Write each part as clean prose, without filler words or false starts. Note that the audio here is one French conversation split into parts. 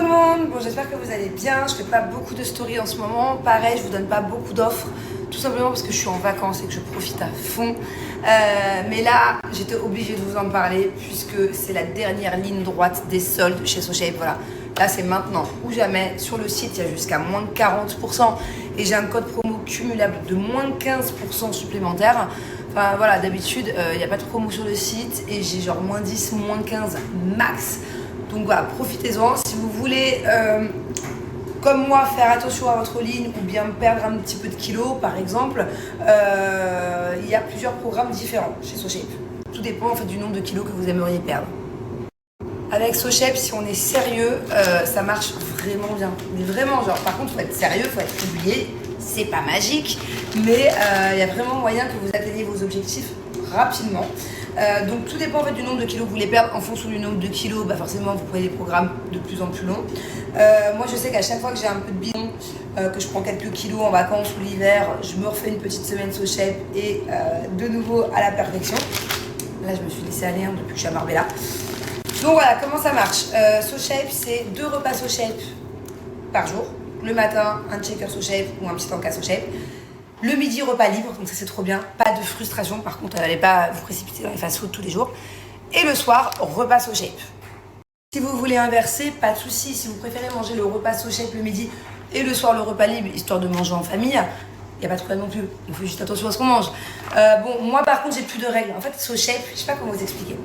monde, bon j'espère que vous allez bien, je fais pas beaucoup de stories en ce moment, pareil je vous donne pas beaucoup d'offres, tout simplement parce que je suis en vacances et que je profite à fond, mais là j'étais obligée de vous en parler puisque c'est la dernière ligne droite des soldes chez SoShape, voilà. Là c'est maintenant ou jamais, sur le site il y a jusqu'à moins de 40% et j'ai un code promo cumulable de moins de 15% supplémentaire. Enfin voilà, d'habitude il n'y a pas de promo sur le site et j'ai genre moins 10, moins 15 max. Donc voilà, profitez-en. Si vous voulez, comme moi, faire attention à votre ligne ou bien perdre un petit peu de kilos, par exemple, il y a plusieurs programmes différents chez SoShape. Tout dépend en fait du nombre de kilos que vous aimeriez perdre. Avec SoShape, si on est sérieux, ça marche vraiment bien. Mais vraiment, genre, par contre, il faut être sérieux, il faut être régulier. C'est pas magique, mais il y a vraiment moyen que vous atteigniez vos objectifs rapidement. Donc tout dépend en fait du nombre de kilos que vous voulez perdre. En fonction du nombre de kilos, bah forcément vous prenez des programmes de plus en plus longs. Moi je sais qu'à chaque fois que j'ai un peu de bidon, que je prends quelques kilos en vacances ou l'hiver, je me refais une petite semaine SoShape et de nouveau à la perfection. Là je me suis laissée aller depuis que je suis à Marbella. Donc voilà comment ça marche. SoShape, c'est 2 repas SoShape par jour. Le matin, un shaker SoShape ou un petit encas SoShape. Le midi, repas libre, donc ça c'est trop bien. Pas de frustration, par contre, n'allez pas vous précipiter dans les fast-food tous les jours. Et le soir, repas SoShape. Si vous voulez inverser, pas de souci. Si vous préférez manger le repas SoShape le midi et le soir le repas libre, histoire de manger en famille, il n'y a pas de problème non plus. On fait juste attention à ce qu'on mange. Bon, moi par contre, j'ai plus de règles. En fait, SoShape, je sais pas comment vous expliquer.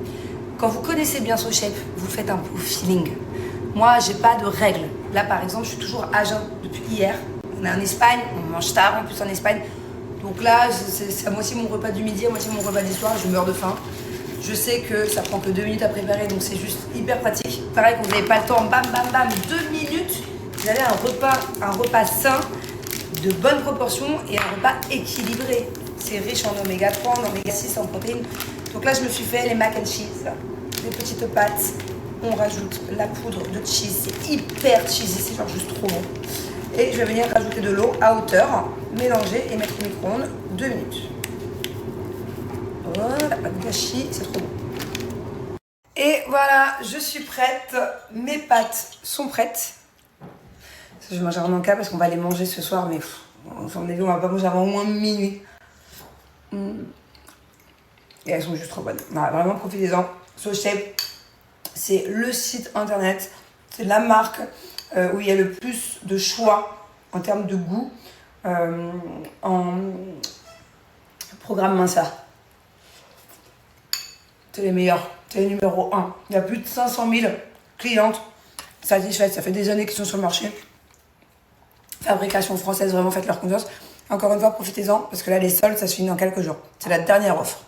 Quand vous connaissez bien SoShape, vous faites un peu au feeling. Moi, j'ai pas de règles. Là, par exemple, je suis toujours à jeun depuis hier. On est en Espagne, on mange tard en plus en Espagne. Donc là, c'est à moitié mon repas du midi, à moitié mon repas du soir, je meurs de faim. Je sais que ça prend que 2 minutes à préparer, donc c'est juste hyper pratique. Pareil, quand vous n'avez pas le temps, bam, bam, bam, 2 minutes, vous avez un repas sain, de bonne proportion et un repas équilibré. C'est riche en oméga 3, en oméga 6, en protéines. Donc là, je me suis fait les mac and cheese, des petites pâtes. On rajoute la poudre de cheese, c'est hyper cheesy, c'est genre juste trop bon. Et je vais venir rajouter de l'eau à hauteur, mélanger et mettre au micro-ondes 2 minutes. Voilà, pas de gâchis, c'est trop bon. Et voilà, je suis prête. Mes pâtes sont prêtes. Je vais manger un encas parce qu'on va les manger ce soir, mais on va pas manger avant au moins minuit. Et elles sont juste trop bonnes. Voilà, vraiment profitez-en. SoShape, c'est le site internet, c'est la marque où il y a le plus de choix en termes de goût en programme minceur. C'est les meilleurs, c'est les numéro 1. Il y a plus de 500 000 clientes satisfaites, ça fait des années qu'ils sont sur le marché. Fabrication française, vraiment faites leur confiance. Encore une fois, profitez-en parce que là les soldes ça se finit dans quelques jours. C'est la dernière offre.